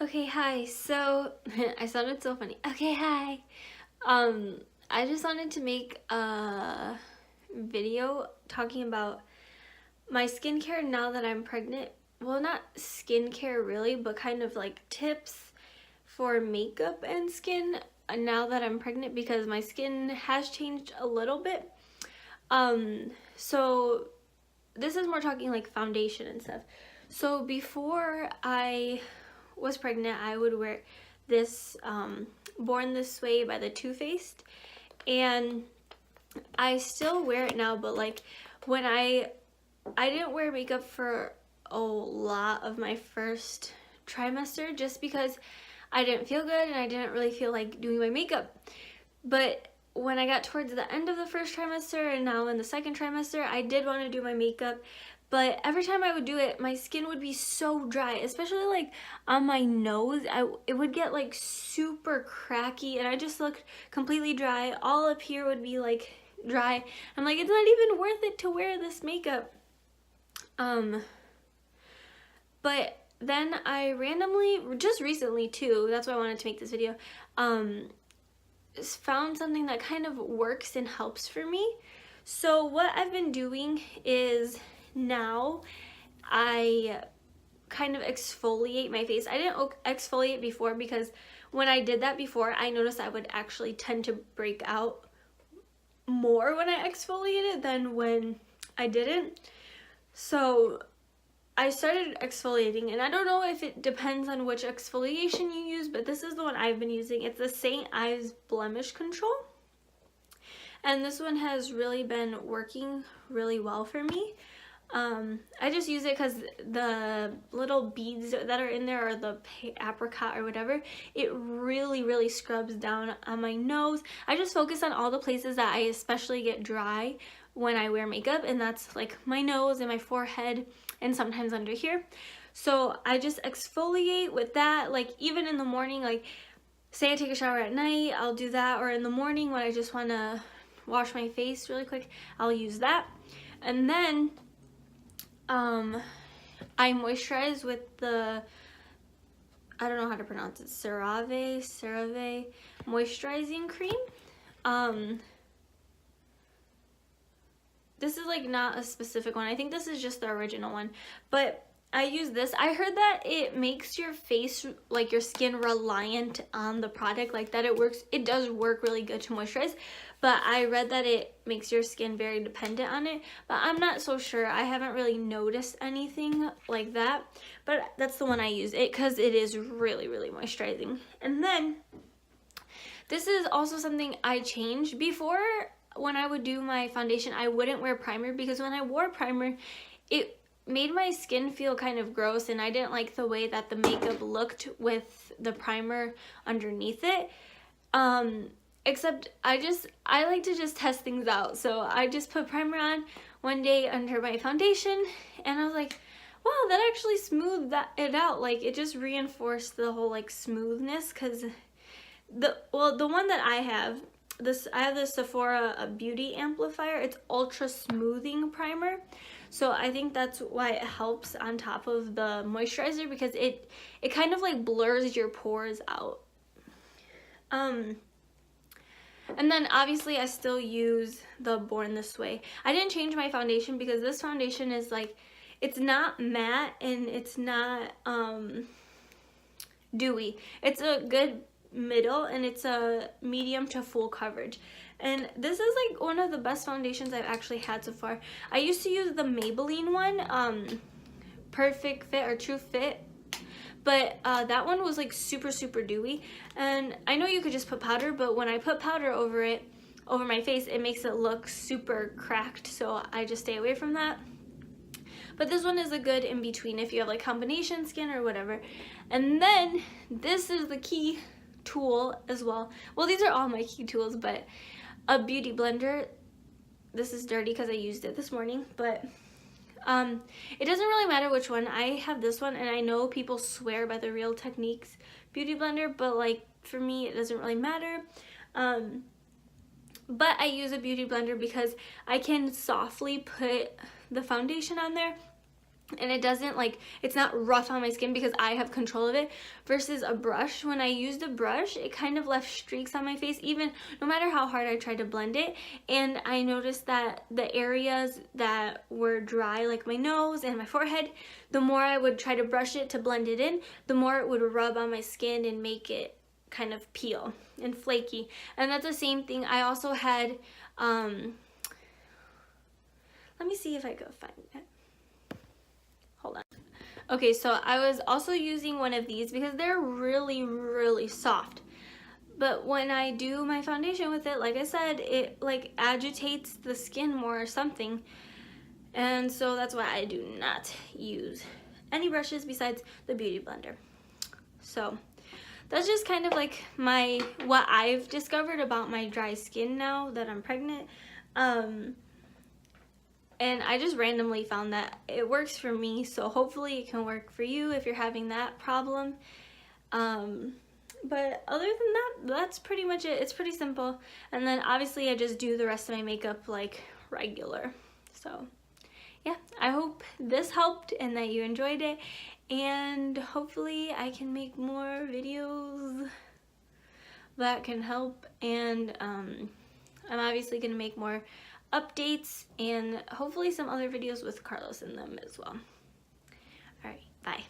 Okay, hi. So, I sounded so funny. Okay, hi. I just wanted to make a video talking about my skincare now that I'm pregnant. Well, not skincare really, but kind of like tips for makeup and skin now that I'm pregnant because my skin has changed a little bit. So this is more talking like foundation and stuff. So before I was pregnant, I would wear this Born This Way by the Too Faced, and I still wear it now. But like when I didn't wear makeup for a lot of my first trimester just because I didn't feel good and I didn't really feel like doing my makeup. But when I got towards the end of the first trimester and now in the second trimester, I did want to do my makeup. But every time I would do it, my skin would be so dry, especially like on my nose. It would get like super cracky and I just looked completely dry. All up here would be like dry. I'm like, it's not even worth it to wear this makeup. But then I randomly, just recently too, that's why I wanted to make this video, found something that kind of works and helps for me. So what I've been doing is now I kind of exfoliate my face. I didn't exfoliate before because when I did that before, I noticed I would actually tend to break out more when I exfoliated than when I didn't. So I started exfoliating, and I don't know if it depends on which exfoliation you use, but this is the one I've been using. It's the St. Ives Blemish Control, and this one has really been working really well for me. I just use it because the little beads that are in there, or the apricot or whatever, it really scrubs down on my nose. I just focus on all the places that I especially get dry when I wear makeup, and that's like my nose and my forehead and sometimes under here. So I just exfoliate with that, like even in the morning, like say I take a shower at night, I'll do that, or in the morning when I just want to wash my face really quick, I'll use that. And then I moisturize with the, I don't know how to pronounce it, CeraVe moisturizing cream. This is like not a specific one. I think this is just the original one, but I use this. I heard that it makes your face, like your skin, reliant on the product, like that it works. It does work really good to moisturize, but I read that it makes your skin very dependent on it, but I'm not so sure. I haven't really noticed anything like that, but that's the one I use it because it is really moisturizing. And then this is also something I changed. Before, when I would do my foundation, I wouldn't wear primer because when I wore primer, it made my skin feel kind of gross, and I didn't like the way that the makeup looked with the primer underneath it. Except I like to just test things out. So I just put primer on one day under my foundation, and I was like, wow, that actually smoothed it out. Like it just reinforced the whole like smoothness, because the one that I have the Sephora Beauty Amplifier. It's ultra smoothing primer, so I think that's why it helps on top of the moisturizer, because it kind of like blurs your pores out. And then obviously I still use the Born This Way. I didn't change my foundation because this foundation is like, it's not matte and it's not dewy. It's a good middle, and it's a medium to full coverage, and this is like one of the best foundations I've actually had so far. I used to use the Maybelline one, Perfect Fit or True Fit, but that one was like super dewy, and I know you could just put powder, but when I put powder over my face, it makes it look super cracked, so I just stay away from that. But this one is a good in between if you have like combination skin or whatever. And then this is the key tool as well. Well, these are all my key tools, but a beauty blender. This is dirty because I used it this morning, but it doesn't really matter which one. I have this one, and I know people swear by the Real Techniques beauty blender, but like for me it doesn't really matter. But I use a beauty blender because I can softly put the foundation on there, and it doesn't like, it's not rough on my skin because I have control of it, versus a brush. When I used a brush, it kind of left streaks on my face, even no matter how hard I tried to blend it. And I noticed that the areas that were dry, like my nose and my forehead, the more I would try to brush it to blend it in, the more it would rub on my skin and make it kind of peel and flaky. And that's the same thing. I also had let me see if I could find it. Hold on. Okay, so I was also using one of these because they're really soft. But when I do my foundation with it, like I said, it like agitates the skin more or something. And so that's why I do not use any brushes besides the Beauty Blender. So that's just kind of like what I've discovered about my dry skin now that I'm pregnant. And I just randomly found that it works for me, so hopefully it can work for you if you're having that problem. But other than that, that's pretty much it. It's pretty simple. And then obviously I just do the rest of my makeup like regular. So yeah, I hope this helped and that you enjoyed it. And hopefully I can make more videos that can help. And I'm obviously going to make more updates and hopefully some other videos with Carlos in them as well. Alright, bye.